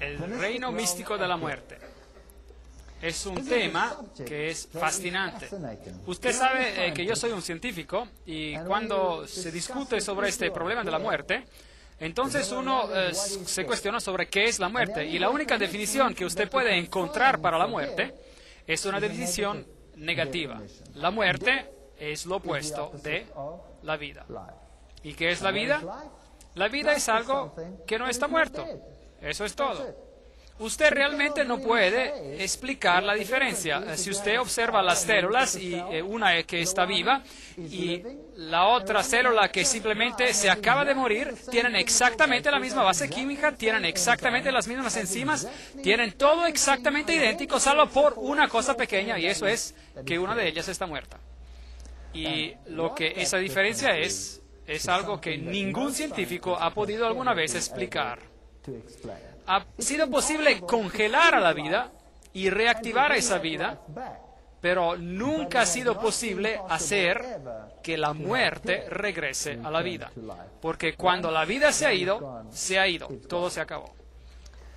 El reino místico de la muerte. Es un tema que es fascinante. Usted sabe que yo soy un científico y cuando se discute sobre este problema de la muerte, entonces uno se cuestiona sobre qué es la muerte. Y la única definición que usted puede encontrar para la muerte es una definición negativa. La muerte es lo opuesto de la vida. ¿Y qué es la vida? La vida es algo que no está muerto. Eso es todo. Usted realmente no puede explicar la diferencia. Si usted observa las células, y una que está viva y la otra célula que simplemente se acaba de morir, tienen exactamente la misma base química, tienen exactamente las mismas enzimas, tienen todo exactamente idéntico, salvo por una cosa pequeña, y eso es que una de ellas está muerta. Y lo que esa diferencia es algo que ningún científico ha podido alguna vez explicar. Ha sido posible congelar a la vida y reactivar esa vida, pero nunca ha sido posible hacer que la muerte regrese a la vida. Porque cuando la vida se ha ido, todo se acabó.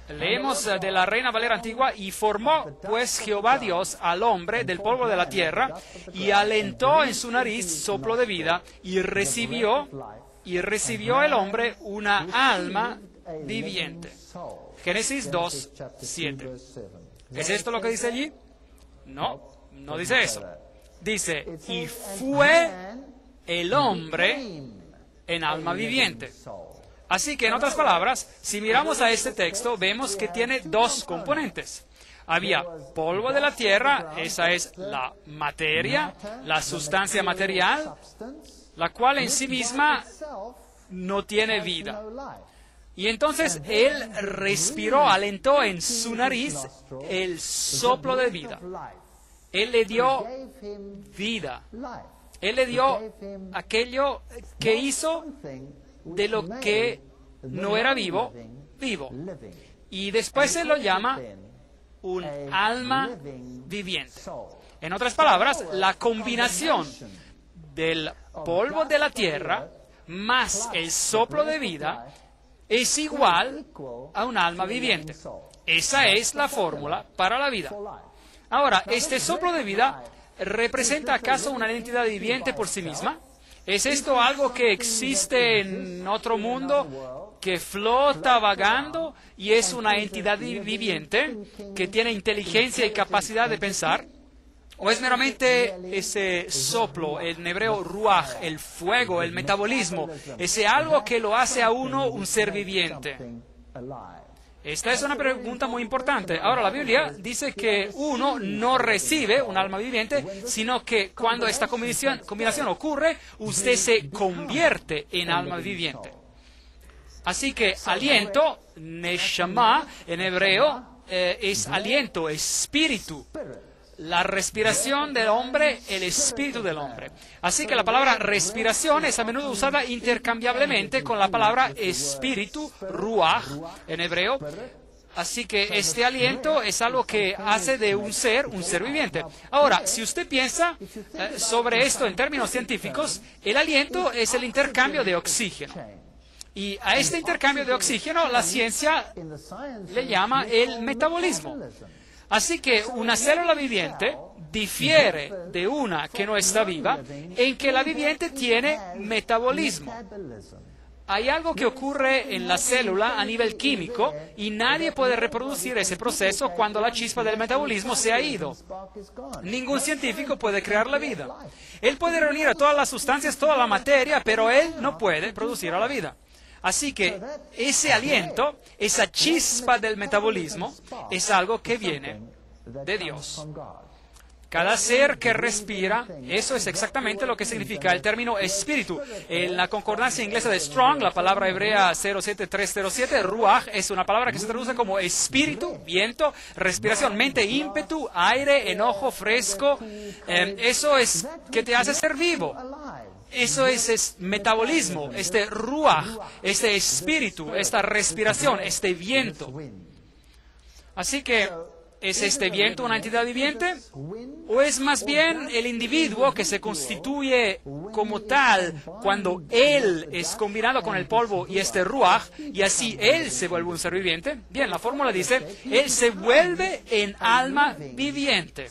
Leemos de la Reina Valera Antigua: y formó pues Jehová Dios al hombre del polvo de la tierra, y alentó en su nariz soplo de vida, y recibió el hombre una alma viviente. Génesis 2, 7. ¿Es esto lo que dice allí? No, no dice eso. Dice, y fue el hombre en alma viviente. Así que, en otras palabras, si miramos a este texto, vemos que tiene dos componentes. Había polvo de la tierra, esa es la materia, la sustancia material, la cual en sí misma no tiene vida. Y entonces Él respiró, alentó en su nariz el soplo de vida. Él le dio vida. Él le dio aquello que hizo de lo que no era vivo, vivo. Y después Él lo llama un alma viviente. En otras palabras, la combinación del polvo de la tierra más el soplo de vida es igual a un alma viviente. Esa es la fórmula para la vida. Ahora, ¿este soplo de vida representa acaso una entidad viviente por sí misma? ¿Es esto algo que existe en otro mundo, que flota vagando y es una entidad viviente que tiene inteligencia y capacidad de pensar? ¿O es meramente ese soplo, en hebreo ruaj, el fuego, el metabolismo, ese algo que lo hace a uno un ser viviente? Esta es una pregunta muy importante. Ahora, la Biblia dice que uno no recibe un alma viviente, sino que cuando esta combinación ocurre, usted se convierte en alma viviente. Así que aliento, neshama, en hebreo, es aliento, espíritu. la respiración del hombre, el espíritu del hombre. Así que la palabra respiración es a menudo usada intercambiablemente con la palabra espíritu, ruach, en hebreo. Así que este aliento es algo que hace de un ser viviente. Ahora, si usted piensa sobre esto en términos científicos, el aliento es el intercambio de oxígeno. Y a este intercambio de oxígeno la ciencia le llama el metabolismo. Así que una célula viviente difiere de una que no está viva en que la viviente tiene metabolismo. Hay algo que ocurre en la célula a nivel químico y nadie puede reproducir ese proceso cuando la chispa del metabolismo se ha ido. Ningún científico puede crear la vida. Él puede reunir a todas las sustancias, toda la materia, pero él no puede producir a la vida. Así que ese aliento, esa chispa del metabolismo, es algo que viene de Dios. Cada ser que respira, eso es exactamente lo que significa el término espíritu. En la concordancia inglesa de Strong, la palabra hebrea 07307, ruach, es una palabra que se traduce como espíritu, viento, respiración, mente, ímpetu, aire, enojo, fresco. Eso es que te hace ser vivo. Eso es metabolismo, este ruach, este espíritu, esta respiración, este viento. Así que, ¿es este viento una entidad viviente? ¿O es más bien el individuo que se constituye como tal cuando él es combinado con el polvo y este ruach, y así él se vuelve un ser viviente? Bien, la fórmula dice, él se vuelve en alma viviente,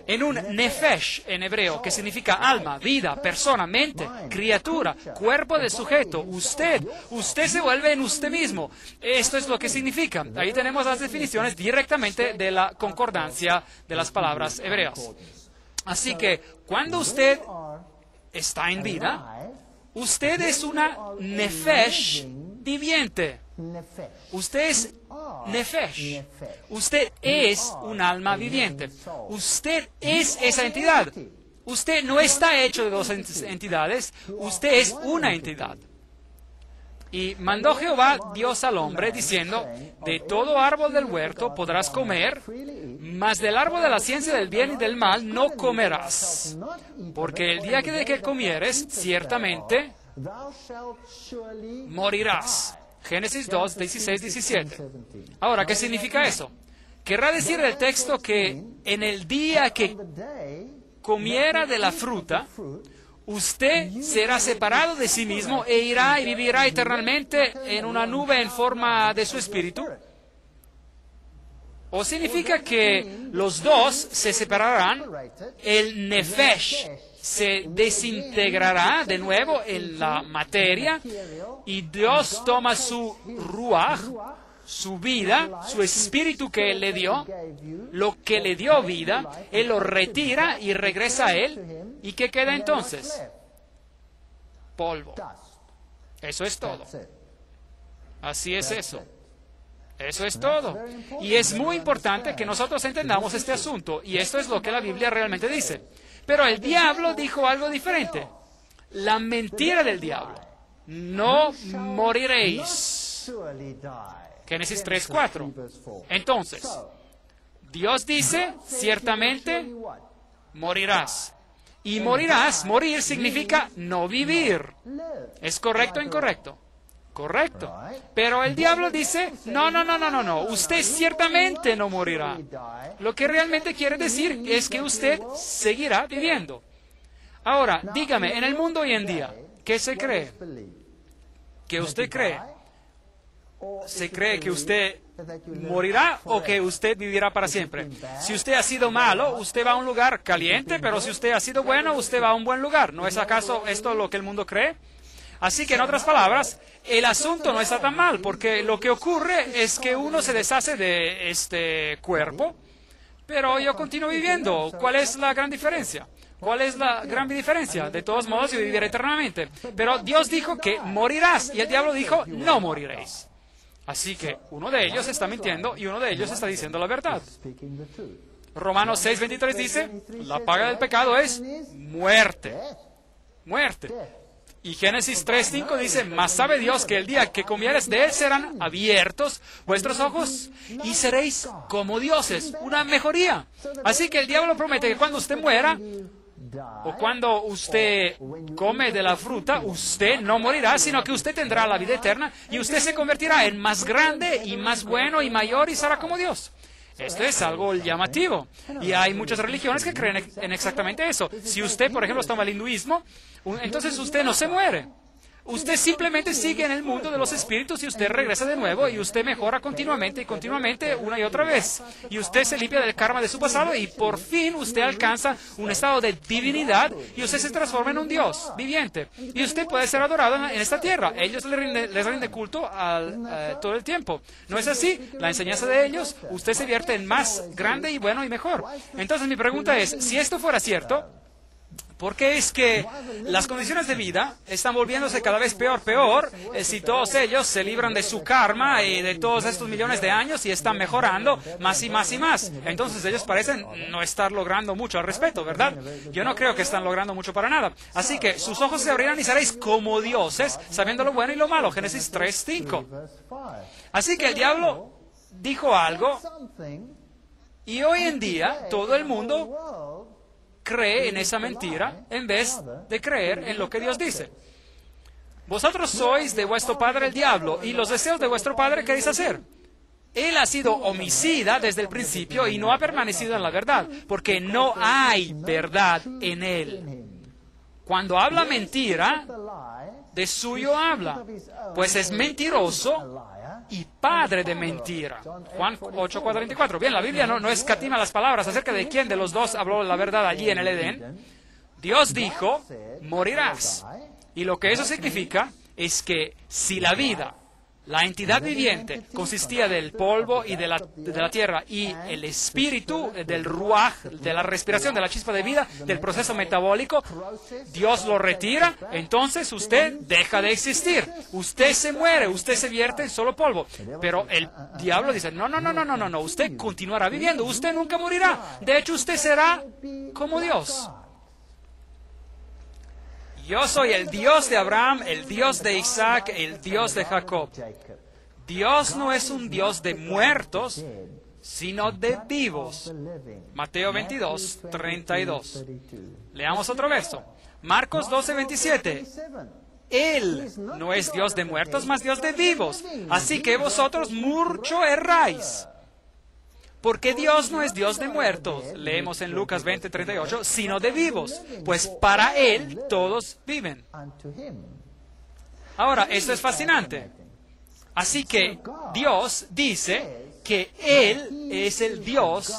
en un nefesh en hebreo, que significa alma, vida, persona, mente, criatura, cuerpo del sujeto, usted se vuelve en usted mismo. Esto es lo que significa. Ahí tenemos las definiciones directamente de la concordancia de las palabras hebreas. Así que cuando usted está en vida, usted es una nefesh viviente. Usted es nefesh. Usted es un alma viviente. Usted es esa entidad. Usted no está hecho de dos entidades. Usted es una entidad. Y mandó Jehová Dios al hombre, diciendo, de todo árbol del huerto podrás comer, mas del árbol de la ciencia del bien y del mal no comerás. Porque el día que comieres, ciertamente morirás. Génesis 2, 16, 17. Ahora, ¿qué significa eso? Querrá decir el texto que en el día que comiera de la fruta, usted será separado de sí mismo e irá y vivirá eternamente en una nube en forma de su espíritu. ¿O significa que los dos se separarán? El nefesh se desintegrará de nuevo en la materia y Dios toma su ruach, su vida, su espíritu que Él le dio, lo que le dio vida, Él lo retira y regresa a Él. ¿Y qué queda entonces? Polvo. Eso es todo. Así es eso. Eso es todo. Y es muy importante que nosotros entendamos este asunto. Y esto es lo que la Biblia realmente dice. Pero el diablo dijo algo diferente. La mentira del diablo. No moriréis. Génesis 3:4. Entonces, Dios dice, ciertamente morirás. Y morirás, morir significa no vivir. ¿Es correcto o incorrecto? Correcto. Pero el diablo dice, no, usted ciertamente no morirá. Lo que realmente quiere decir es que usted seguirá viviendo. Ahora, dígame, en el mundo hoy en día, ¿qué se cree? ¿Qué usted cree? ¿Se cree que usted morirá o que usted vivirá para siempre? Si usted ha sido malo, usted va a un lugar caliente, pero si usted ha sido bueno, usted va a un buen lugar. ¿No es acaso esto lo que el mundo cree? Así que, en otras palabras, el asunto no está tan mal, porque lo que ocurre es que uno se deshace de este cuerpo, pero yo continúo viviendo. ¿Cuál es la gran diferencia? ¿Cuál es la gran diferencia? De todos modos, yo viviré eternamente. Pero Dios dijo que morirás, y el diablo dijo, no moriréis. Así que uno de ellos está mintiendo y uno de ellos está diciendo la verdad. Romanos 6:23 dice, la paga del pecado es muerte. Muerte. Y Génesis 3:5 dice, mas sabe Dios que el día que comieres de él serán abiertos vuestros ojos y seréis como dioses, una mejoría. Así que el diablo promete que cuando usted muera, o cuando usted come de la fruta, usted no morirá, sino que usted tendrá la vida eterna y usted se convertirá en más grande y más bueno y mayor y será como Dios. Esto es algo llamativo. Y hay muchas religiones que creen en exactamente eso. Si usted, por ejemplo, toma el hinduismo, entonces usted no se muere. Usted simplemente sigue en el mundo de los espíritus y usted regresa de nuevo y usted mejora continuamente y continuamente una y otra vez. Y usted se limpia del karma de su pasado y por fin usted alcanza un estado de divinidad y usted se transforma en un Dios viviente. Y usted puede ser adorado en esta tierra. Ellos les rinde culto todo el tiempo. ¿No es así? La enseñanza de ellos, usted se vierte en más grande y bueno y mejor. Entonces mi pregunta es, si esto fuera cierto, ¿por qué es que las condiciones de vida están volviéndose cada vez peor si todos ellos se libran de su karma y de todos estos millones de años y están mejorando más y más y más? Entonces ellos parecen no estar logrando mucho al respecto, ¿verdad? Yo no creo que están logrando mucho para nada. Así que sus ojos se abrirán y seréis como dioses, sabiendo lo bueno y lo malo. Génesis 3:5. Así que el diablo dijo algo y hoy en día todo el mundo cree en esa mentira en vez de creer en lo que Dios dice. Vosotros sois de vuestro padre el diablo, y los deseos de vuestro padre queréis hacer. Él ha sido homicida desde el principio y no ha permanecido en la verdad, porque no hay verdad en él. Cuando habla mentira, de suyo habla, pues es mentiroso y padre de mentira. Juan 8:44. Bien, la Biblia no escatima las palabras acerca de quién de los dos habló la verdad allí en el Edén. Dios dijo, morirás. Y lo que eso significa es que si la vida, la entidad viviente, consistía del polvo y de la tierra y el espíritu del ruaj, de la respiración, de la chispa de vida, del proceso metabólico, Dios lo retira, entonces usted deja de existir. Usted se muere, usted se vierte en solo polvo. Pero el diablo dice, no, usted continuará viviendo, usted nunca morirá. De hecho, usted será como Dios. Yo soy el Dios de Abraham, el Dios de Isaac, el Dios de Jacob. Dios no es un Dios de muertos, sino de vivos. Mateo 22:32. Leamos otro verso. Marcos 12:27. Él no es Dios de muertos, mas Dios de vivos. Así que vosotros mucho erráis. Porque Dios no es Dios de muertos, leemos en Lucas 20:38, sino de vivos, pues para Él todos viven. Ahora, esto es fascinante. Así que Dios dice que Él es el Dios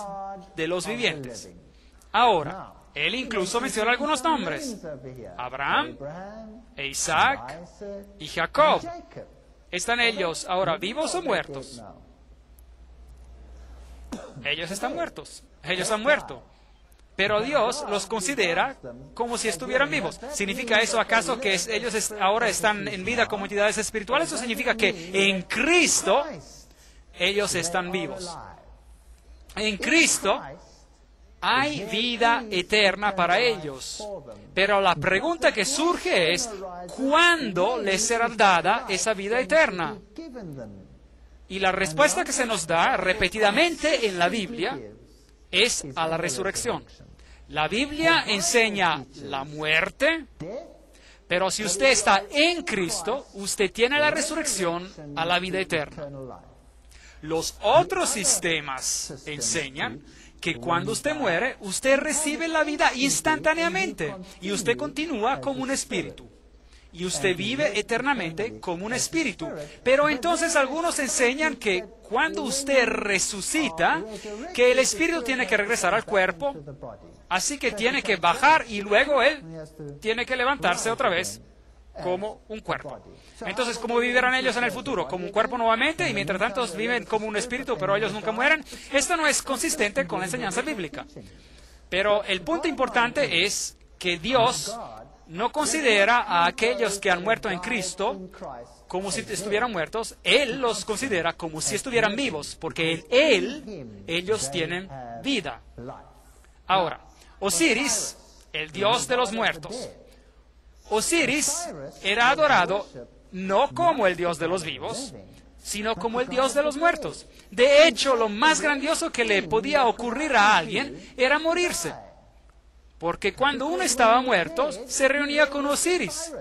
de los vivientes. Ahora, Él incluso menciona algunos nombres. Abraham, Isaac y Jacob. ¿Están ellos ahora vivos o muertos? Ellos están muertos. Ellos han muerto. Pero Dios los considera como si estuvieran vivos. ¿Significa eso acaso que ellos ahora están en vida como entidades espirituales o significa que en Cristo ellos están vivos? En Cristo hay vida eterna para ellos. Pero la pregunta que surge es, ¿cuándo les será dada esa vida eterna? Y la respuesta que se nos da repetidamente en la Biblia es a la resurrección. La Biblia enseña la muerte, pero si usted está en Cristo, usted tiene la resurrección a la vida eterna. Los otros sistemas enseñan que cuando usted muere, usted recibe la vida instantáneamente y usted continúa como un espíritu. Y usted vive eternamente como un espíritu. Pero entonces algunos enseñan que cuando usted resucita, que el espíritu tiene que regresar al cuerpo, así que tiene que bajar y luego él tiene que levantarse otra vez como un cuerpo. Entonces, ¿cómo vivirán ellos en el futuro? Como un cuerpo nuevamente y mientras tanto viven como un espíritu, pero ellos nunca mueren. Esto no es consistente con la enseñanza bíblica. Pero el punto importante es que Dios no considera a aquellos que han muerto en Cristo como si estuvieran muertos. Él los considera como si estuvieran vivos, porque en Él ellos tienen vida. Ahora, Osiris, el dios de los muertos. Osiris era adorado no como el Dios de los vivos, sino como el Dios de los muertos. De hecho, lo más grandioso que le podía ocurrir a alguien era morirse. Porque cuando uno estaba muerto, se reunía con Osiris.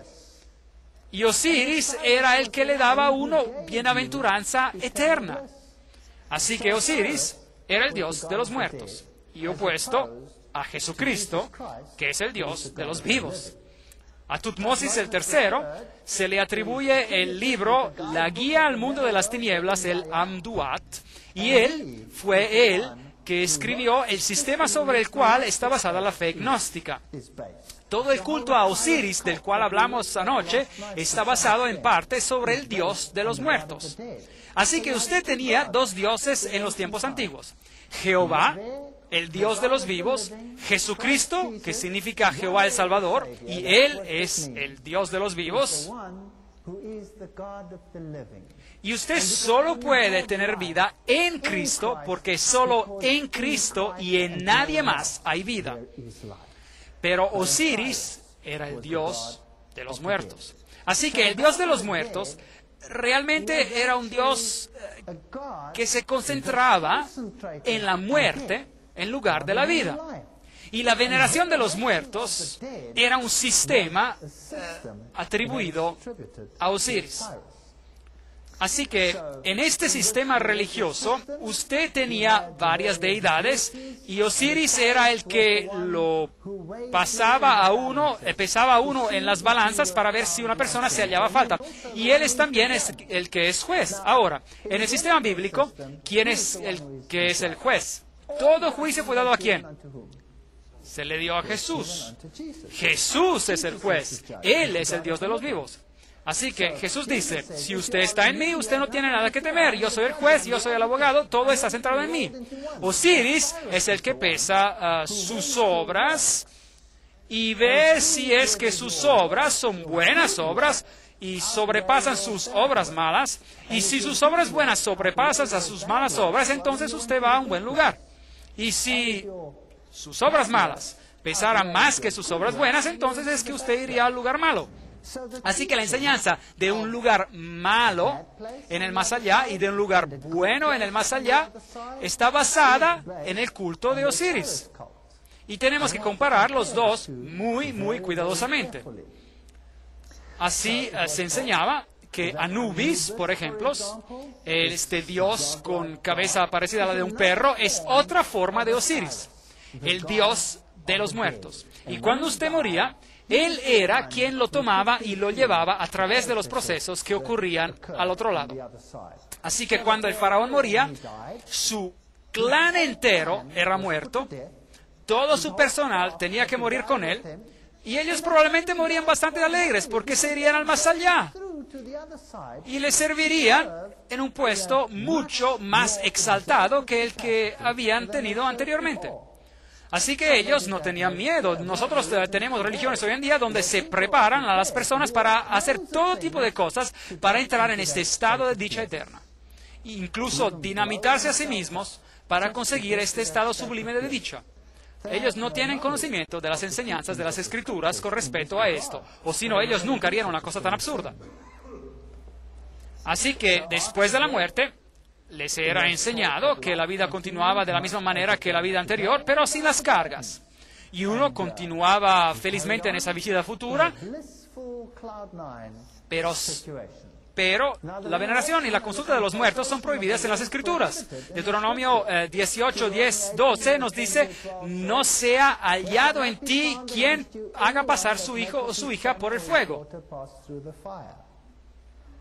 Y Osiris era el que le daba a uno bienaventuranza eterna. Así que Osiris era el Dios de los muertos, y opuesto a Jesucristo, que es el Dios de los vivos. A Tutmosis III se le atribuye el libro La Guía al Mundo de las Tinieblas, el Amduat, y fue él que escribió el sistema sobre el cual está basada la fe gnóstica. Todo el culto a Osiris, del cual hablamos anoche, está basado en parte sobre el Dios de los muertos. Así que usted tenía dos dioses en los tiempos antiguos. Jehová, el Dios de los vivos, Jesucristo, que significa Jehová el Salvador, y Él es el Dios de los vivos. Y usted solo puede tener vida en Cristo, porque solo en Cristo y en nadie más hay vida. Pero Osiris era el Dios de los muertos. Así que el Dios de los muertos realmente era un Dios que se concentraba en la muerte en lugar de la vida. Y la veneración de los muertos era un sistema atribuido a Osiris. Así que en este sistema religioso usted tenía varias deidades y Osiris era el que lo pesaba a uno en las balanzas para ver si una persona se hallaba falta. Y él también es el que es juez. Ahora, en el sistema bíblico, ¿quién es el que es el juez? Todo juicio fue dado ¿a quién? Se le dio a Jesús. Jesús es el juez. Él es el Dios de los vivos. Así que Jesús dice, si usted está en mí, usted no tiene nada que temer. Yo soy el juez, yo soy el abogado, todo está centrado en mí. Osiris es el que pesa sus obras y ve si es que sus obras son buenas obras y sobrepasan sus obras malas. Y si sus obras buenas sobrepasan a sus malas obras, entonces usted va a un buen lugar. Y si sus obras malas pesaran más que sus obras buenas, entonces es que usted iría al lugar malo. Así que la enseñanza de un lugar malo en el más allá y de un lugar bueno en el más allá está basada en el culto de Osiris. Y tenemos que comparar los dos muy, muy cuidadosamente. Así se enseñaba que Anubis, por ejemplo, este dios con cabeza parecida a la de un perro, es otra forma de Osiris, el dios de los muertos. Y cuando usted moría, él era quien lo tomaba y lo llevaba a través de los procesos que ocurrían al otro lado. Así que cuando el faraón moría, su clan entero era muerto, todo su personal tenía que morir con él, y ellos probablemente morían bastante alegres porque se irían al más allá y le servirían en un puesto mucho más exaltado que el que habían tenido anteriormente. Así que ellos no tenían miedo. Nosotros tenemos religiones hoy en día donde se preparan a las personas para hacer todo tipo de cosas para entrar en este estado de dicha eterna. Incluso dinamitarse a sí mismos para conseguir este estado sublime de dicha. Ellos no tienen conocimiento de las enseñanzas de las Escrituras con respecto a esto, o si no, ellos nunca harían una cosa tan absurda. Así que después de la muerte, les era enseñado que la vida continuaba de la misma manera que la vida anterior, pero sin las cargas. Y uno continuaba felizmente en esa vida futura, pero la veneración y la consulta de los muertos son prohibidas en las Escrituras. Deuteronomio 18, 10, 12 nos dice, no sea hallado en ti quien haga pasar su hijo o su hija por el fuego.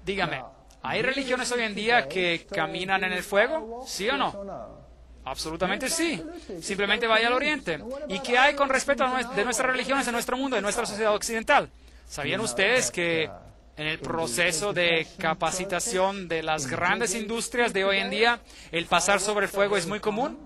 Dígame, ¿hay religiones hoy en día que caminan en el fuego? ¿Sí o no? Absolutamente sí. Simplemente vaya al Oriente. ¿Y qué hay con respecto de nuestras religiones en nuestro mundo, en nuestra sociedad occidental? ¿Sabían ustedes que en el proceso de capacitación de las grandes industrias de hoy en día, el pasar sobre el fuego es muy común?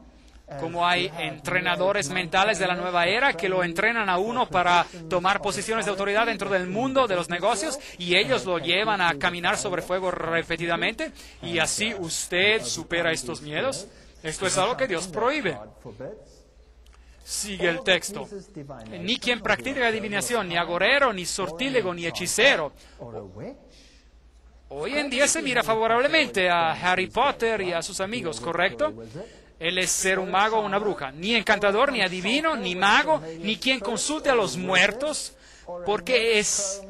Como hay entrenadores mentales de la nueva era que lo entrenan a uno para tomar posiciones de autoridad dentro del mundo de los negocios y ellos lo llevan a caminar sobre fuego repetidamente y así usted supera estos miedos. Esto es algo que Dios prohíbe. sigue el texto. Ni quien practique adivinación, ni agorero, ni sortílego, ni hechicero. Hoy en día se mira favorablemente a Harry Potter y a sus amigos, ¿correcto? Él es ser un mago o una bruja. Ni encantador, ni adivino, ni mago, ni quien consulte a los muertos, porque es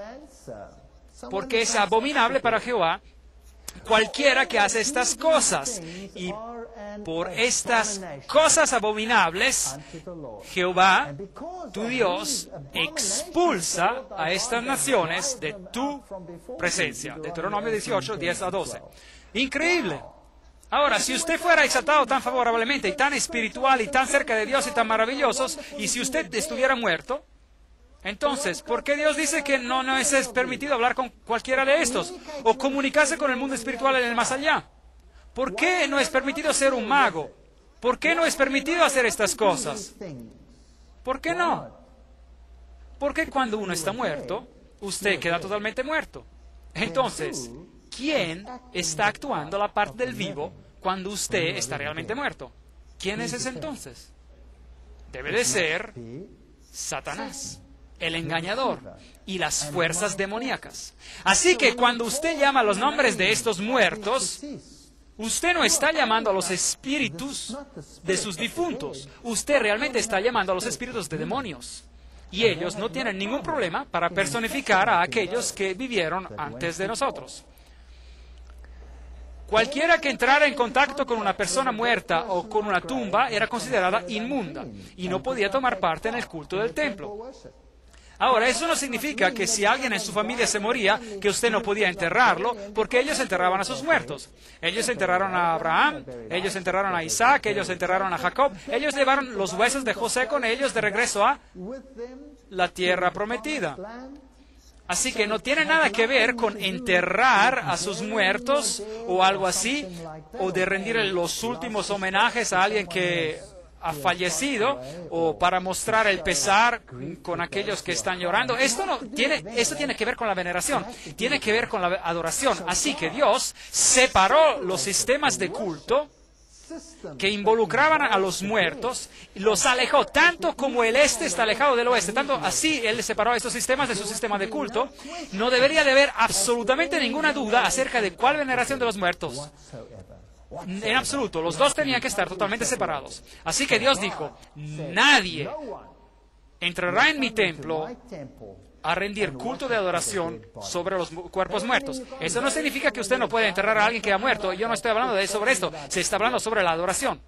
abominable para Jehová cualquiera que hace estas cosas. Y por estas cosas abominables, Jehová, tu Dios, expulsa a estas naciones de tu presencia. Deuteronomio 18, 10 a 12. Increíble. Ahora, si usted fuera exaltado tan favorablemente y tan espiritual y tan cerca de Dios y tan maravillosos, y si usted estuviera muerto, entonces, ¿por qué Dios dice que no es permitido hablar con cualquiera de estos o comunicarse con el mundo espiritual en el más allá? ¿Por qué no es permitido ser un mago? ¿Por qué no es permitido hacer estas cosas? ¿Por qué no? Porque cuando uno está muerto, usted queda totalmente muerto. Entonces, ¿quién está actuando la parte del vivo cuando usted está realmente muerto? ¿Quién es ese entonces? Debe de ser Satanás, el engañador y las fuerzas demoníacas. Así que cuando usted llama los nombres de estos muertos, usted no está llamando a los espíritus de sus difuntos. Usted realmente está llamando a los espíritus de demonios. Y ellos no tienen ningún problema para personificar a aquellos que vivieron antes de nosotros. Cualquiera que entrara en contacto con una persona muerta o con una tumba era considerada inmunda y no podía tomar parte en el culto del templo. Ahora, eso no significa que si alguien en su familia se moría, que usted no podía enterrarlo, porque ellos enterraban a sus muertos. Ellos enterraron a Abraham, ellos enterraron a Isaac, ellos enterraron a Jacob, ellos llevaron los huesos de José con ellos de regreso a la tierra prometida. Así que no tiene nada que ver con enterrar a sus muertos o algo así, o de rendir los últimos homenajes a alguien que ha fallecido, o para mostrar el pesar con aquellos que están llorando. Esto tiene que ver con la veneración, tiene que ver con la adoración. Así que Dios separó los sistemas de culto que involucraban a los muertos, los alejó tanto como el este está alejado del oeste, tanto así Él separó estos sistemas de su sistema de culto. No debería de haber absolutamente ninguna duda acerca de cuál veneración de los muertos. En absoluto, los dos tenían que estar totalmente separados. Así que Dios dijo, nadie entrará en mi templo a rendir culto de adoración sobre los cuerpos muertos. Eso no significa que usted no puede enterrar a alguien que ha muerto. Yo no estoy hablando sobre esto. Se está hablando sobre la adoración.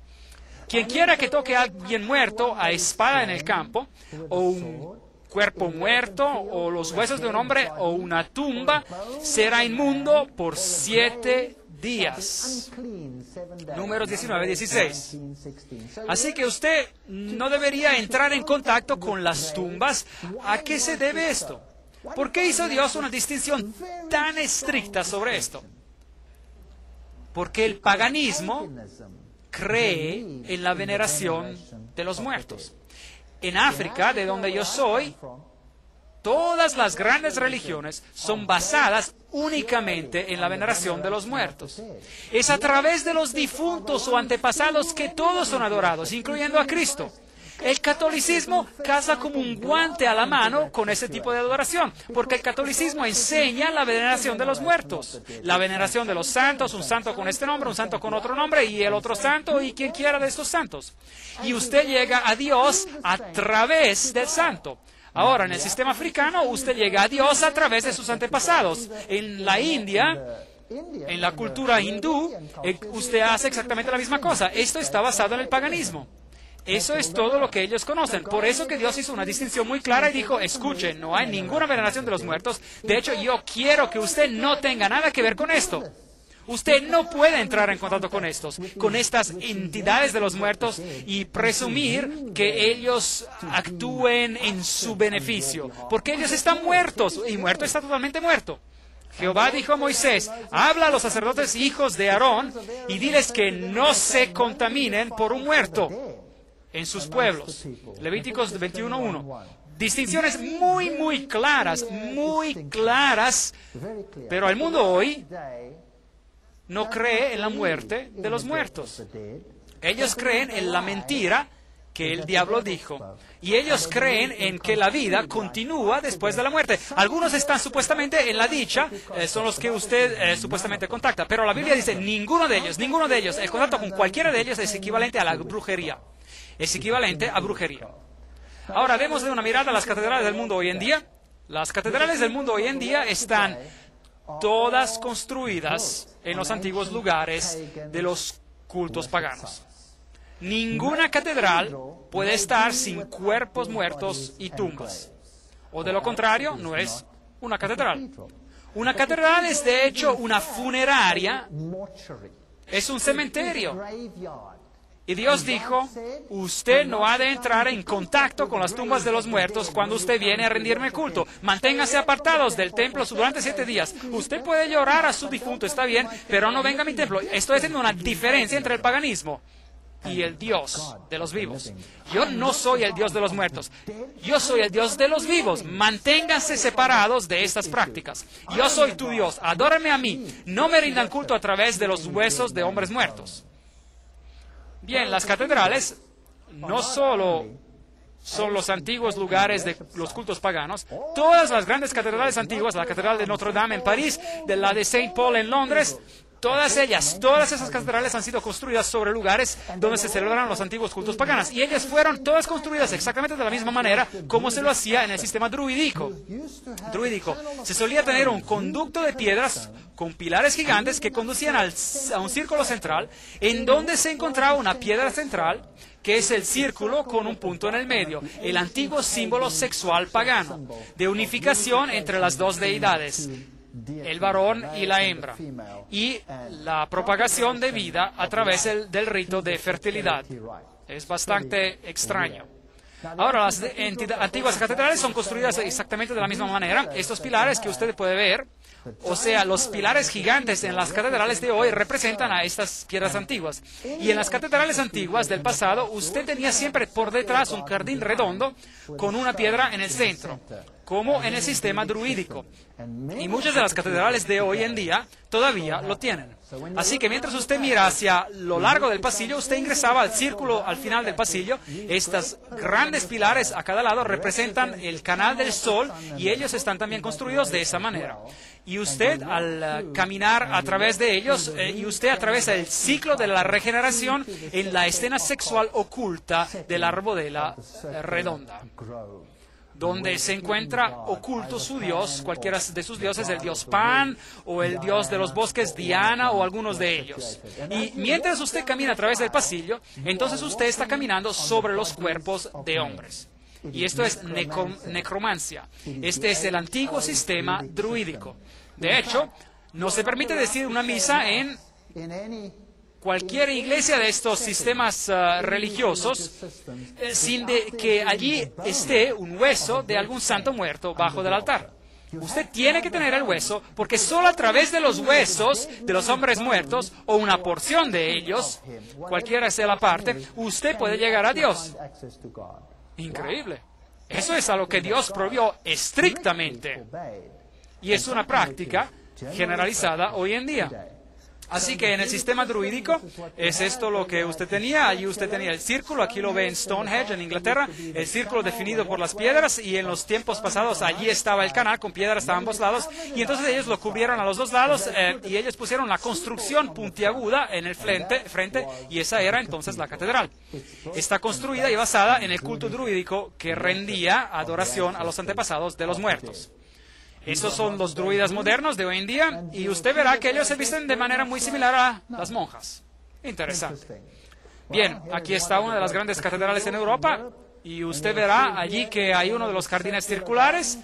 Quien quiera que toque a alguien muerto a espada en el campo, o un cuerpo muerto, o los huesos de un hombre, o una tumba, será inmundo por 7 días. Números 19, 16. Así que usted no debería entrar en contacto con las tumbas. ¿A qué se debe esto? ¿Por qué hizo Dios una distinción tan estricta sobre esto? Porque el paganismo cree en la veneración de los muertos. En África, de donde yo soy, todas las grandes religiones son basadas únicamente en la veneración de los muertos. Es a través de los difuntos o antepasados que todos son adorados, incluyendo a Cristo. El catolicismo caza como un guante a la mano con ese tipo de adoración, porque el catolicismo enseña la veneración de los muertos, la veneración de los santos, un santo con este nombre, un santo con otro nombre, y el otro santo, y quien quiera de estos santos. Y usted llega a Dios a través del santo. Ahora, en el sistema africano, usted llega a Dios a través de sus antepasados. En la India, en la cultura hindú, usted hace exactamente la misma cosa. Esto está basado en el paganismo. Eso es todo lo que ellos conocen. Por eso que Dios hizo una distinción muy clara y dijo, escuchen, no hay ninguna veneración de los muertos. De hecho, yo quiero que usted no tenga nada que ver con esto. Usted no puede entrar en contacto con estas entidades de los muertos y presumir que ellos actúen en su beneficio, porque ellos están muertos, y muerto está totalmente muerto. Jehová dijo a Moisés, habla a los sacerdotes hijos de Aarón y diles que no se contaminen por un muerto en sus pueblos. Levíticos 21:1. Distinciones muy claras, pero el mundo hoy no cree en la muerte de los muertos. Ellos creen en la mentira que el diablo dijo. Y ellos creen en que la vida continúa después de la muerte. Algunos están supuestamente en la dicha, son los que usted supuestamente contacta. Pero la Biblia dice, ninguno de ellos, el contacto con cualquiera de ellos es equivalente a la brujería. Es equivalente a brujería. Ahora, demos una mirada a las catedrales del mundo hoy en día. Las catedrales del mundo hoy en día están todas construidas en los antiguos lugares de los cultos paganos. Ninguna catedral puede estar sin cuerpos muertos y tumbas. O de lo contrario, no es una catedral. Una catedral es de hecho una funeraria, es un cementerio. Y Dios dijo, usted no ha de entrar en contacto con las tumbas de los muertos cuando usted viene a rendirme culto. Manténgase apartados del templo durante 7 días. Usted puede llorar a su difunto, está bien, pero no venga a mi templo. Estoy haciendo una diferencia entre el paganismo y el Dios de los vivos. Yo no soy el Dios de los muertos. Yo soy el Dios de los vivos. Manténganse separados de estas prácticas. Yo soy tu Dios. Adórenme a mí. No me rindan culto a través de los huesos de hombres muertos. Bien, las catedrales no solo son los antiguos lugares de los cultos paganos. Todas las grandes catedrales antiguas, la Catedral de Notre Dame en París, la de Saint Paul en Londres, todas esas catedrales han sido construidas sobre lugares donde se celebraron los antiguos cultos paganos. Y ellas fueron todas construidas exactamente de la misma manera como se lo hacía en el sistema druídico. Se solía tener un conducto de piedras con pilares gigantes que conducían a un círculo central, en donde se encontraba una piedra central, que es el círculo con un punto en el medio, el antiguo símbolo sexual pagano, de unificación entre las dos deidades, el varón y la hembra, y la propagación de vida a través del rito de fertilidad. Es bastante extraño. Ahora, las antiguas catedrales son construidas exactamente de la misma manera. Estos pilares que usted puede ver, o sea, los pilares gigantes en las catedrales de hoy representan a estas piedras antiguas. Y en las catedrales antiguas del pasado, usted tenía siempre por detrás un jardín redondo con una piedra en el centro, como en el sistema druídico. Y muchas de las catedrales de hoy en día todavía lo tienen. Así que mientras usted mira hacia lo largo del pasillo, usted ingresaba al círculo al final del pasillo. Estos grandes pilares a cada lado representan el canal del sol y ellos están también construidos de esa manera. Y usted al caminar a través de ellos, y usted atraviesa el ciclo de la regeneración en la escena sexual oculta de la arboleda redonda, donde se encuentra oculto su dios, cualquiera de sus dioses, el dios Pan o el dios de los bosques Diana o algunos de ellos. Y mientras usted camina a través del pasillo, entonces usted está caminando sobre los cuerpos de hombres. Y esto es necromancia. Este es el antiguo sistema druídico. De hecho, no se permite decir una misa en cualquier iglesia de estos sistemas religiosos sin que allí esté un hueso de algún santo muerto bajo del altar. Usted tiene que tener el hueso porque solo a través de los huesos de los hombres muertos o una porción de ellos, cualquiera sea la parte, usted puede llegar a Dios. Increíble. Eso es a lo que Dios prohibió estrictamente. Y es una práctica generalizada hoy en día. Así que en el sistema druídico es esto lo que usted tenía. Allí usted tenía el círculo, aquí lo ve en Stonehenge, en Inglaterra, el círculo definido por las piedras, y en los tiempos pasados allí estaba el canal con piedras a ambos lados, y entonces ellos lo cubrieron a los dos lados y ellos pusieron la construcción puntiaguda en el frente, y esa era entonces la catedral. Está construida y basada en el culto druídico que rendía adoración a los antepasados de los muertos. Estos son los druidas modernos de hoy en día, y usted verá que ellos se visten de manera muy similar a las monjas. Interesante. Bien, aquí está una de las grandes catedrales en Europa, y usted verá allí que hay uno de los jardines circulares.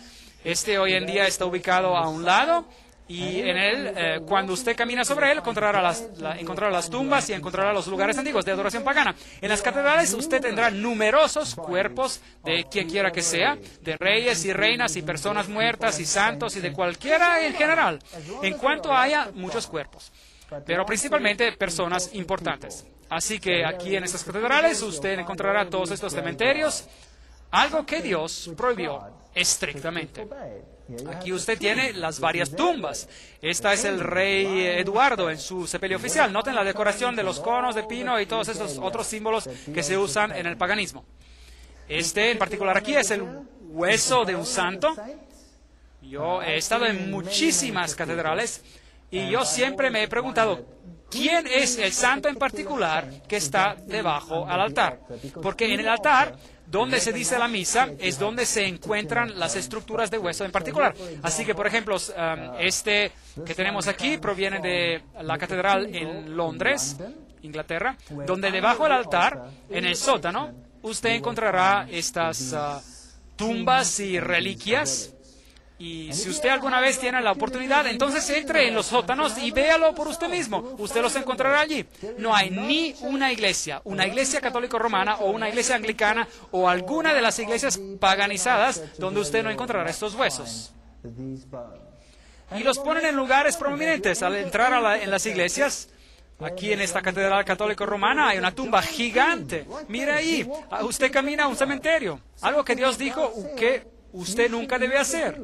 Este hoy en día está ubicado a un lado, y en él, cuando usted camina sobre él, encontrará las tumbas y encontrará los lugares antiguos de adoración pagana. En las catedrales usted tendrá numerosos cuerpos de quien quiera que sea, de reyes y reinas y personas muertas y santos y de cualquiera en general, en cuanto haya muchos cuerpos, pero principalmente personas importantes. Así que aquí en estas catedrales usted encontrará todos estos cementerios, algo que Dios prohibió estrictamente. Aquí usted tiene las varias tumbas. Esta es el rey Eduardo en su sepelio oficial. Noten la decoración de los conos de pino y todos esos otros símbolos que se usan en el paganismo. Este en particular aquí es el hueso de un santo. Yo he estado en muchísimas catedrales y yo siempre me he preguntado, ¿quién es el santo en particular que está debajo al altar? Porque en el altar, donde se dice la misa, es donde se encuentran las estructuras de hueso en particular. Así que, por ejemplo, este que tenemos aquí proviene de la catedral en Londres, Inglaterra, donde debajo del altar, en el sótano, usted encontrará estas tumbas y reliquias. Y si usted alguna vez tiene la oportunidad, entonces entre en los sótanos y véalo por usted mismo. Usted los encontrará allí. No hay ni una iglesia católico romana o una iglesia anglicana o alguna de las iglesias paganizadas donde usted no encontrará estos huesos. Y los ponen en lugares prominentes. Al entrar en las iglesias, aquí en esta catedral católico romana hay una tumba gigante. Mire ahí, usted camina a un cementerio. Algo que Dios dijo que usted nunca debe hacer.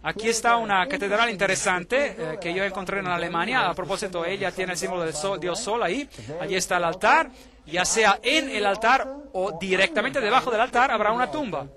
Aquí está una catedral interesante que yo encontré en Alemania. A propósito, ella tiene el símbolo del sol, Dios Sol ahí. Allí está el altar. Ya sea en el altar o directamente debajo del altar habrá una tumba.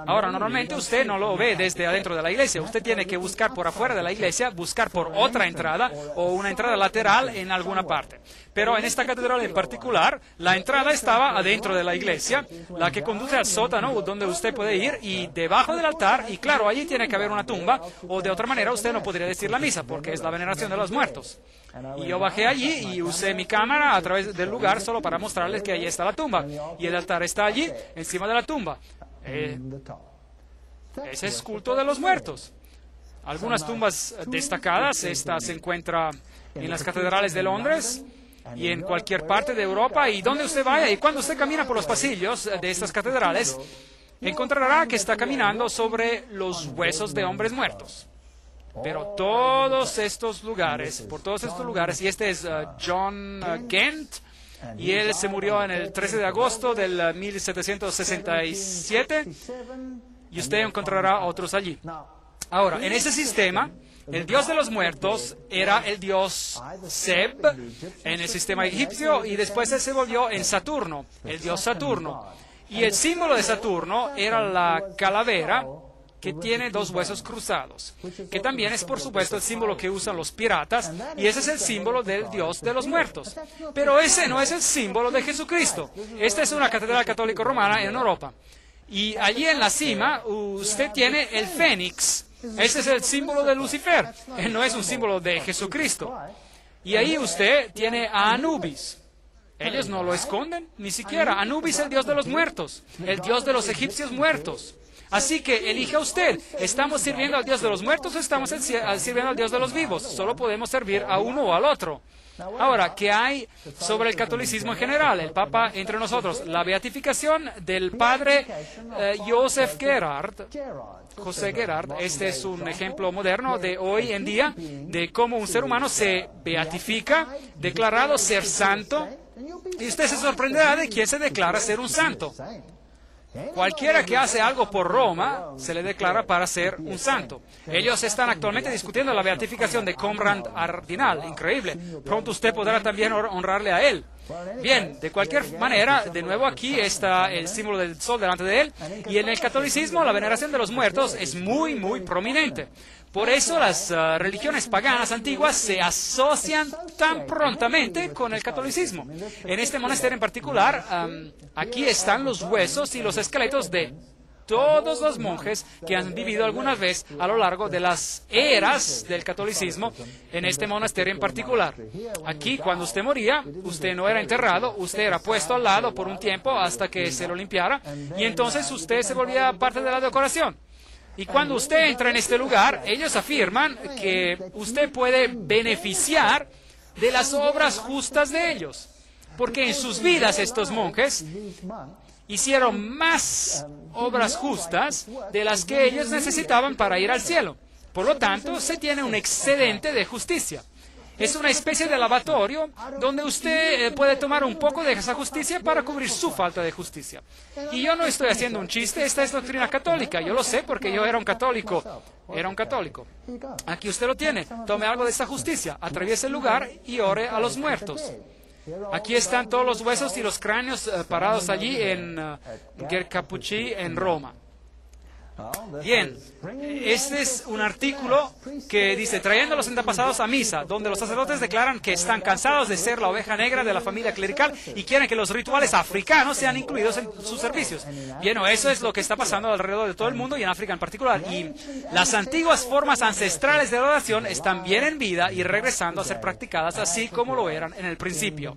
Ahora, normalmente usted no lo ve desde adentro de la iglesia. Usted tiene que buscar por afuera de la iglesia, buscar por otra entrada o una entrada lateral en alguna parte. Pero en esta catedral en particular, la entrada estaba adentro de la iglesia, la que conduce al sótano donde usted puede ir y debajo del altar, y claro, allí tiene que haber una tumba, o de otra manera usted no podría decir la misa, porque es la veneración de los muertos. Y yo bajé allí y usé mi cámara a través del lugar solo para mostrarles que allí está la tumba. Y el altar está allí, encima de la tumba. Ese es culto de los muertos. Algunas tumbas destacadas, esta se encuentra en las catedrales de Londres y en cualquier parte de Europa, y donde usted vaya, y cuando usted camina por los pasillos de estas catedrales, encontrará que está caminando sobre los huesos de hombres muertos. Pero todos estos lugares, y este es John Gent, y él se murió en el 13 de agosto del 1767, y usted encontrará otros allí. Ahora, en ese sistema, el dios de los muertos era el dios Seb en el sistema egipcio, y después él se volvió en Saturno, el dios Saturno. Y el símbolo de Saturno era la calavera, que tiene dos huesos cruzados, que también es, por supuesto, el símbolo que usan los piratas, y ese es el símbolo del Dios de los muertos. Pero ese no es el símbolo de Jesucristo. Esta es una catedral católico romana en Europa. Y allí en la cima usted tiene el fénix. Ese es el símbolo de Lucifer. Él no es un símbolo de Jesucristo. Y ahí usted tiene a Anubis. Ellos no lo esconden, ni siquiera. Anubis es el Dios de los muertos, el Dios de los egipcios muertos. Así que elija usted, ¿estamos sirviendo al Dios de los muertos o estamos sirviendo al Dios de los vivos? Solo podemos servir a uno o al otro. Ahora, ¿qué hay sobre el catolicismo en general? El Papa entre nosotros. La beatificación del padre José Gerard. Este es un ejemplo moderno de hoy en día de cómo un ser humano se beatifica, declarado ser santo, y usted se sorprenderá de quién se declara ser un santo. Cualquiera que hace algo por Roma se le declara para ser un santo. Ellos están actualmente discutiendo la beatificación de Conrad Ardinal. Increíble. Pronto usted podrá también honrarle a él. Bien, de cualquier manera, de nuevo aquí está el símbolo del sol delante de él. Y en el catolicismo la veneración de los muertos es muy, muy prominente. Por eso las religiones paganas antiguas se asocian tan prontamente con el catolicismo. En este monasterio en particular, aquí están los huesos y los esqueletos de todos los monjes que han vivido alguna vez a lo largo de las eras del catolicismo en este monasterio en particular. Aquí, cuando usted moría, usted no era enterrado, usted era puesto al lado por un tiempo hasta que se lo limpiara, y entonces usted se volvía parte de la decoración. Y cuando usted entra en este lugar, ellos afirman que usted puede beneficiar de las obras justas de ellos, porque en sus vidas estos monjes hicieron más obras justas de las que ellos necesitaban para ir al cielo. Por lo tanto, se tiene un excedente de justicia. Es una especie de lavatorio donde usted puede tomar un poco de esa justicia para cubrir su falta de justicia. Y yo no estoy haciendo un chiste, esta es doctrina católica. Yo lo sé porque yo era un católico. Era un católico. Aquí usted lo tiene. Tome algo de esta justicia, atraviese el lugar y ore a los muertos. Aquí están todos los huesos y los cráneos parados allí en Ger Capuchi, en Roma. Bien, este es un artículo que dice, trayendo a los antepasados a misa, donde los sacerdotes declaran que están cansados de ser la oveja negra de la familia clerical y quieren que los rituales africanos sean incluidos en sus servicios. Bien, eso es lo que está pasando alrededor de todo el mundo y en África en particular. Y las antiguas formas ancestrales de adoración están bien en vida y regresando a ser practicadas así como lo eran en el principio.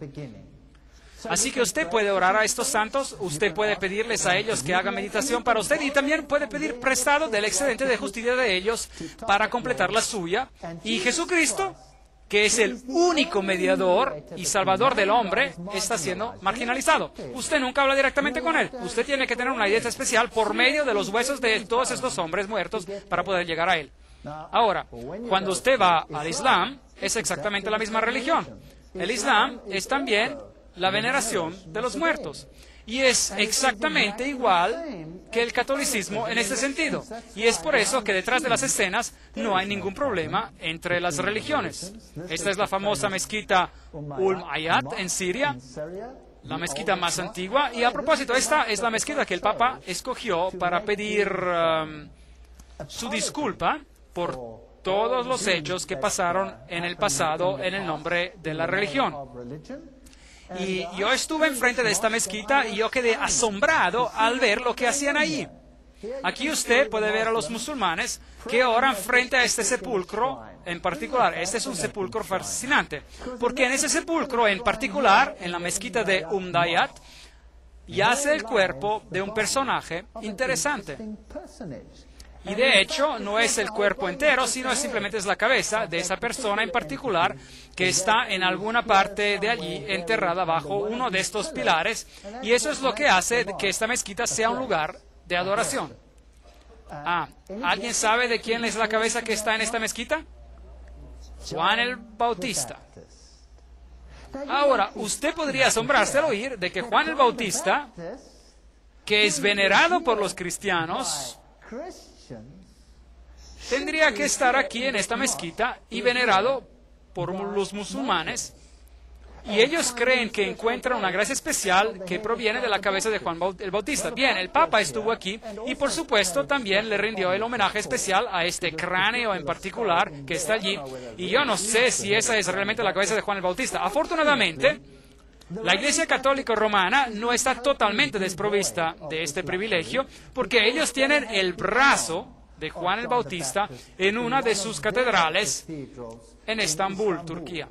Así que usted puede orar a estos santos, usted puede pedirles a ellos que hagan meditación para usted y también puede pedir prestado del excedente de justicia de ellos para completar la suya. Y Jesucristo, que es el único mediador y salvador del hombre, está siendo marginalizado. Usted nunca habla directamente con él. Usted tiene que tener una dieta especial por medio de los huesos de todos estos hombres muertos para poder llegar a él. Ahora, cuando usted va al Islam, es exactamente la misma religión. El Islam es también la veneración de los muertos. Y es exactamente igual que el catolicismo en este sentido. Y es por eso que detrás de las escenas no hay ningún problema entre las religiones. Esta es la famosa mezquita Ayat en Siria, la mezquita más antigua. Y a propósito, esta es la mezquita que el Papa escogió para pedir su disculpa por todos los hechos que pasaron en el pasado en el nombre de la religión. Y yo estuve enfrente de esta mezquita y yo quedé asombrado al ver lo que hacían allí. Aquí usted puede ver a los musulmanes que oran frente a este sepulcro en particular. Este es un sepulcro fascinante, porque en ese sepulcro en particular, en la mezquita de Ayat, yace el cuerpo de un personaje interesante. Y de hecho, no es el cuerpo entero, sino simplemente es la cabeza de esa persona en particular que está en alguna parte de allí enterrada bajo uno de estos pilares. Y eso es lo que hace que esta mezquita sea un lugar de adoración. ¿Alguien sabe de quién es la cabeza que está en esta mezquita? Juan el Bautista. Ahora, usted podría asombrarse al oír de que Juan el Bautista, que es venerado por los cristianos, tendría que estar aquí en esta mezquita y venerado por los musulmanes, y ellos creen que encuentran una gracia especial que proviene de la cabeza de Juan el Bautista. Bien, el Papa estuvo aquí y por supuesto también le rindió el homenaje especial a este cráneo en particular que está allí, y yo no sé si esa es realmente la cabeza de Juan el Bautista. Afortunadamente, la Iglesia Católica Romana no está totalmente desprovista de este privilegio, porque ellos tienen el brazo de Juan el Bautista en una de sus catedrales en Estambul, Turquía.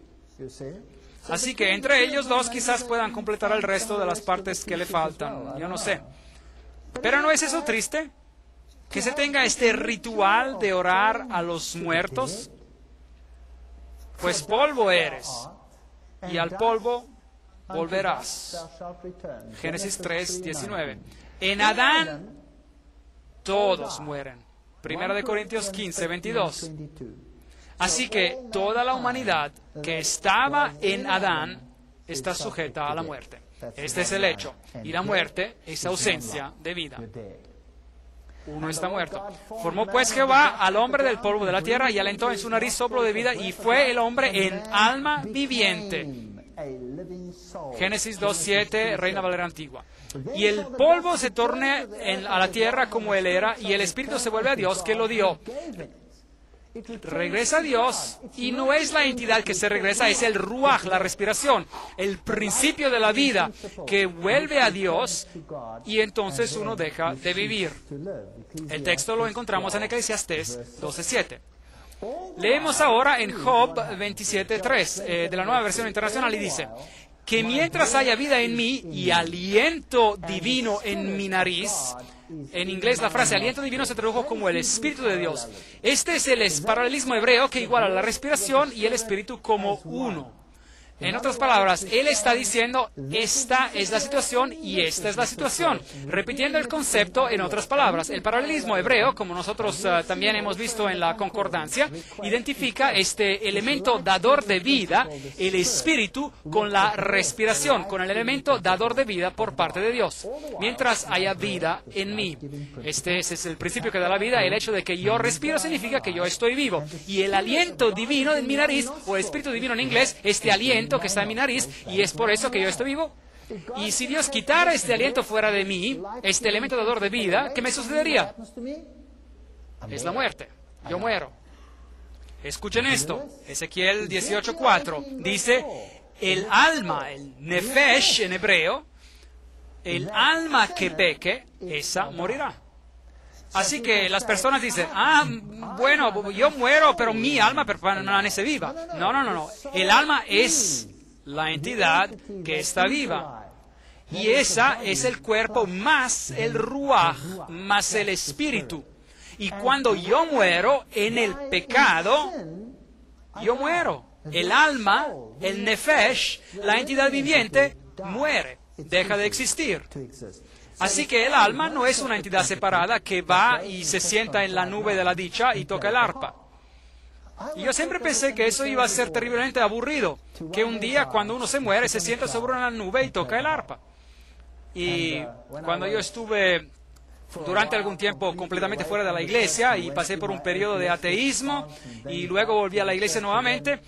Así que entre ellos dos quizás puedan completar el resto de las partes que le faltan. Yo no sé. Pero ¿no es eso triste? Que se tenga este ritual de orar a los muertos. Pues polvo eres, y al polvo volverás. Génesis 3:19. En Adán todos mueren. Primera de Corintios 15:22. Así que toda la humanidad que estaba en Adán está sujeta a la muerte. Este es el hecho. Y la muerte es ausencia de vida. Uno está muerto. Formó pues Jehová al hombre del polvo de la tierra y alentó en su nariz soplo de vida y fue el hombre en alma viviente. Génesis 2:7, Reina Valera Antigua. Y el polvo se torna a la tierra como él era, y el espíritu se vuelve a Dios que lo dio. Regresa a Dios, y no es la entidad que se regresa, es el ruaj, la respiración, el principio de la vida que vuelve a Dios, y entonces uno deja de vivir. El texto lo encontramos en Eclesiastés 12:7. Leemos ahora en Job 27:3 de la Nueva Versión Internacional, y dice: que mientras haya vida en mí y aliento divino en mi nariz. En inglés la frase aliento divino se tradujo como el Espíritu de Dios. Este es el paralelismo hebreo que iguala la respiración y el Espíritu como uno. En otras palabras, él está diciendo, esta es la situación y esta es la situación. Repitiendo el concepto en otras palabras. El paralelismo hebreo, como nosotros también hemos visto en la concordancia, identifica este elemento dador de vida, el espíritu, con la respiración, con el elemento dador de vida por parte de Dios. Mientras haya vida en mí. Ese es el principio que da la vida. El hecho de que yo respiro significa que yo estoy vivo. Y el aliento divino en mi nariz, o el espíritu divino en inglés, este aliento que está en mi nariz, y es por eso que yo estoy vivo. Y si Dios quitara este aliento fuera de mí, este elemento dador de vida, ¿qué me sucedería? Es la muerte. Yo muero. Escuchen esto. Ezequiel 18:4 dice, el alma, el nefesh en hebreo, el alma que peque, esa morirá. Así que las personas dicen, bueno, yo muero, pero mi alma permanece viva. No. El alma es la entidad que está viva. Y esa es el cuerpo más el ruaj, más el espíritu. Y cuando yo muero en el pecado, yo muero. El alma, el nefesh, la entidad viviente, muere, deja de existir. Así que el alma no es una entidad separada que va y se sienta en la nube de la dicha y toca el arpa. Y yo siempre pensé que eso iba a ser terriblemente aburrido, que un día cuando uno se muere se sienta sobre una nube y toca el arpa. Y cuando yo estuve durante algún tiempo completamente fuera de la iglesia y pasé por un periodo de ateísmo y luego volví a la iglesia nuevamente,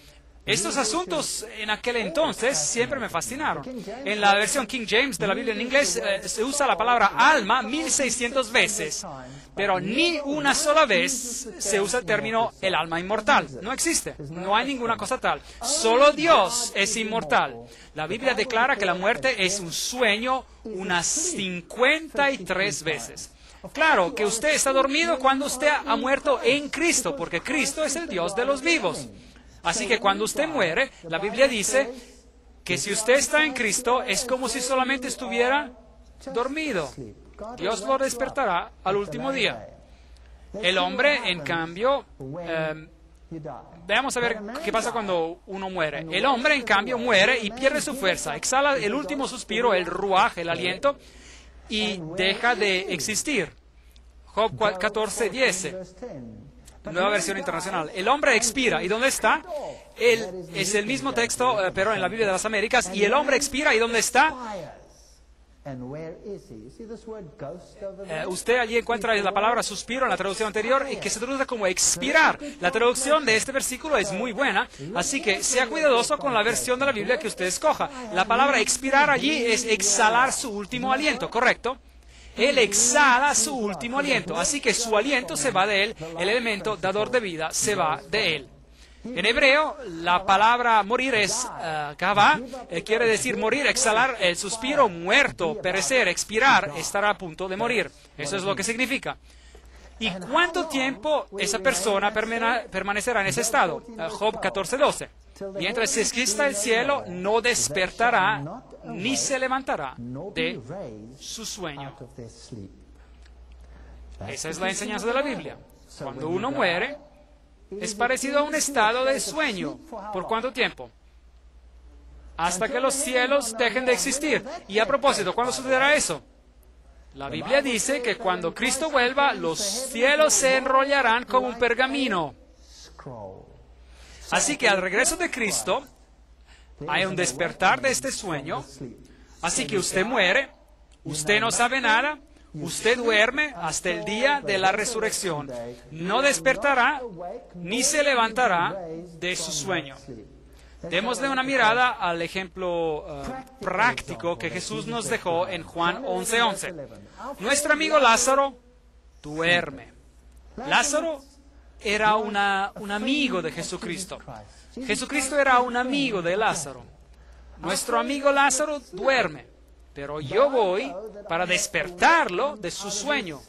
estos asuntos en aquel entonces siempre me fascinaron. En la versión King James de la Biblia en inglés se usa la palabra alma 1600 veces, pero ni una sola vez se usa el término el alma inmortal. No existe, no hay ninguna cosa tal. Solo Dios es inmortal. La Biblia declara que la muerte es un sueño unas 53 veces. Claro que usted está dormido cuando usted ha muerto en Cristo, porque Cristo es el Dios de los vivos. Así que cuando usted muere, la Biblia dice que si usted está en Cristo, es como si solamente estuviera dormido. Dios lo despertará al último día. El hombre, en cambio, veamos a ver qué pasa cuando uno muere. El hombre, en cambio, muere y pierde su fuerza. Exhala el último suspiro, el ruaj, el aliento, y deja de existir. Job 14:10. Nueva versión internacional. El hombre expira. ¿Y dónde está? Es el mismo texto, pero en la Biblia de las Américas. Y el hombre expira. ¿Y dónde está? Usted allí encuentra la palabra suspiro en la traducción anterior, y que se traduce como expirar. La traducción de este versículo es muy buena, así que sea cuidadoso con la versión de la Biblia que usted escoja. La palabra expirar allí es exhalar su último aliento, ¿correcto? Él exhala su último aliento, así que su aliento se va de él, el elemento dador de vida se va de él. En hebreo, la palabra morir es kavá, quiere decir morir, exhalar, el suspiro, muerto, perecer, expirar, estar a punto de morir. Eso es lo que significa. ¿Y cuánto tiempo esa persona permanecerá en ese estado? Job 14:12. Mientras exista el cielo, no despertará ni se levantará de su sueño. Esa es la enseñanza de la Biblia. Cuando uno muere, es parecido a un estado de sueño. ¿Por cuánto tiempo? Hasta que los cielos dejen de existir. Y a propósito, ¿cuándo sucederá eso? La Biblia dice que cuando Cristo vuelva, los cielos se enrollarán como un pergamino. Así que al regreso de Cristo, hay un despertar de este sueño. Así que usted muere, usted no sabe nada, usted duerme hasta el día de la resurrección. No despertará ni se levantará de su sueño. Démosle una mirada al ejemplo práctico que Jesús nos dejó en Juan 11:11. Nuestro amigo Lázaro duerme. Lázaro era un amigo de Jesucristo. Jesucristo era un amigo de Lázaro. Nuestro amigo Lázaro duerme, pero yo voy para despertarlo de su sueño.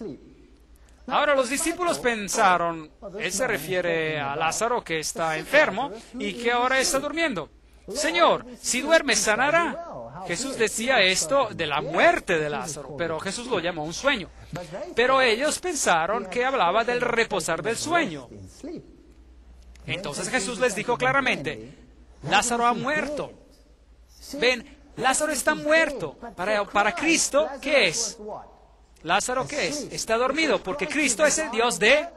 Ahora los discípulos pensaron, él se refiere a Lázaro que está enfermo y que ahora está durmiendo. Señor, si duerme, sanará. Jesús decía esto de la muerte de Lázaro, pero Jesús lo llamó un sueño. Pero ellos pensaron que hablaba del reposar del sueño. Entonces Jesús les dijo claramente, Lázaro ha muerto. Ven, Lázaro está muerto. Para Cristo, ¿qué es? Lázaro, ¿qué es? Está dormido, porque Cristo es el Dios de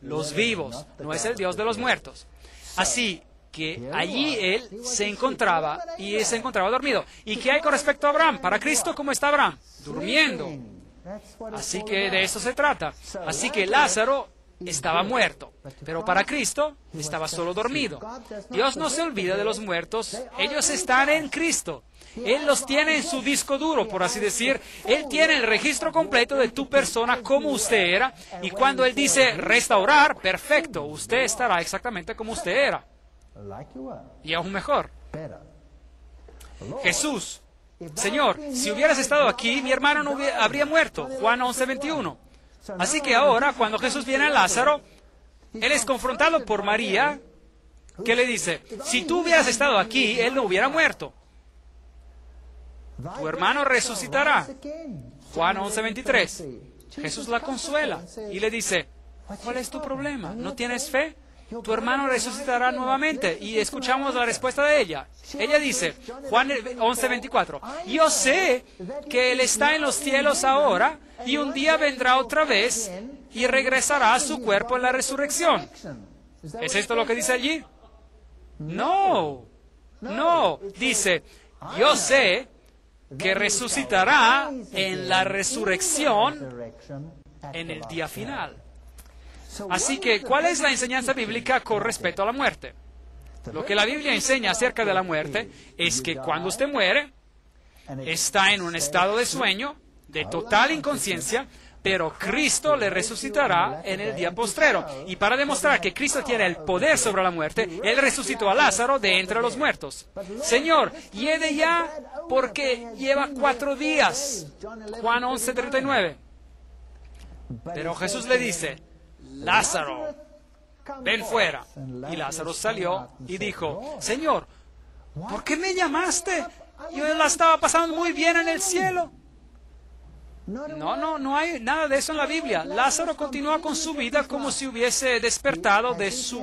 los vivos, no es el Dios de los muertos. Así que allí él se encontraba dormido. ¿Y qué hay con respecto a Abraham? Para Cristo, ¿cómo está Abraham? Durmiendo. Así que de eso se trata. Así que Lázaro estaba muerto, pero para Cristo estaba solo dormido. Dios no se olvida de los muertos, ellos están en Cristo. Él los tiene en su disco duro, por así decir. Él tiene el registro completo de tu persona como usted era, y cuando Él dice restaurar, perfecto, usted estará exactamente como usted era. Y aún mejor. Jesús, Señor, si hubieras estado aquí, mi hermano no habría muerto. Juan 11:21. Así que ahora, cuando Jesús viene a Lázaro, Él es confrontado por María, que le dice, si tú hubieras estado aquí, él no hubiera muerto. Tu hermano resucitará. Juan 11:23. Jesús la consuela y le dice, ¿cuál es tu problema? ¿No tienes fe? Tu hermano resucitará nuevamente. Y escuchamos la respuesta de ella. Ella dice, Juan 11:24, yo sé que Él está en los cielos ahora y un día vendrá otra vez y regresará a su cuerpo en la resurrección. ¿Es esto lo que dice allí? No, dice, yo sé que resucitará en la resurrección en el día final. Así que, ¿cuál es la enseñanza bíblica con respecto a la muerte? Lo que la Biblia enseña acerca de la muerte es que cuando usted muere, está en un estado de sueño, de total inconsciencia, pero Cristo le resucitará en el día postrero. Y para demostrar que Cristo tiene el poder sobre la muerte, Él resucitó a Lázaro de entre los muertos. Señor, lleve ya porque lleva 4 días. Juan 11:39. Pero Jesús le dice, Lázaro, ven fuera. Y Lázaro salió y dijo, Señor, ¿por qué me llamaste? Yo la estaba pasando muy bien en el cielo. No hay nada de eso en la Biblia. Lázaro continúa con su vida como si hubiese despertado de su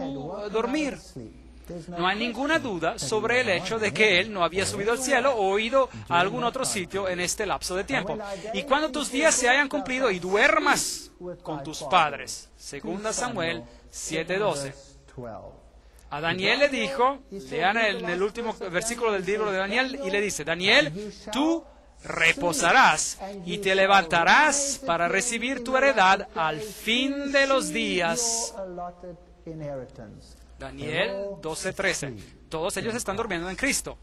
dormir. No hay ninguna duda sobre el hecho de que él no había subido al cielo o ido a algún otro sitio en este lapso de tiempo. Y cuando tus días se hayan cumplido y duermas con tus padres. 2 Samuel 7:12. A Daniel le dijo, lean en el último versículo del libro de Daniel, y le dice, Daniel, tú reposarás y te levantarás para recibir tu heredad al fin de los días. Daniel 12:13. Todos ellos están durmiendo en Cristo.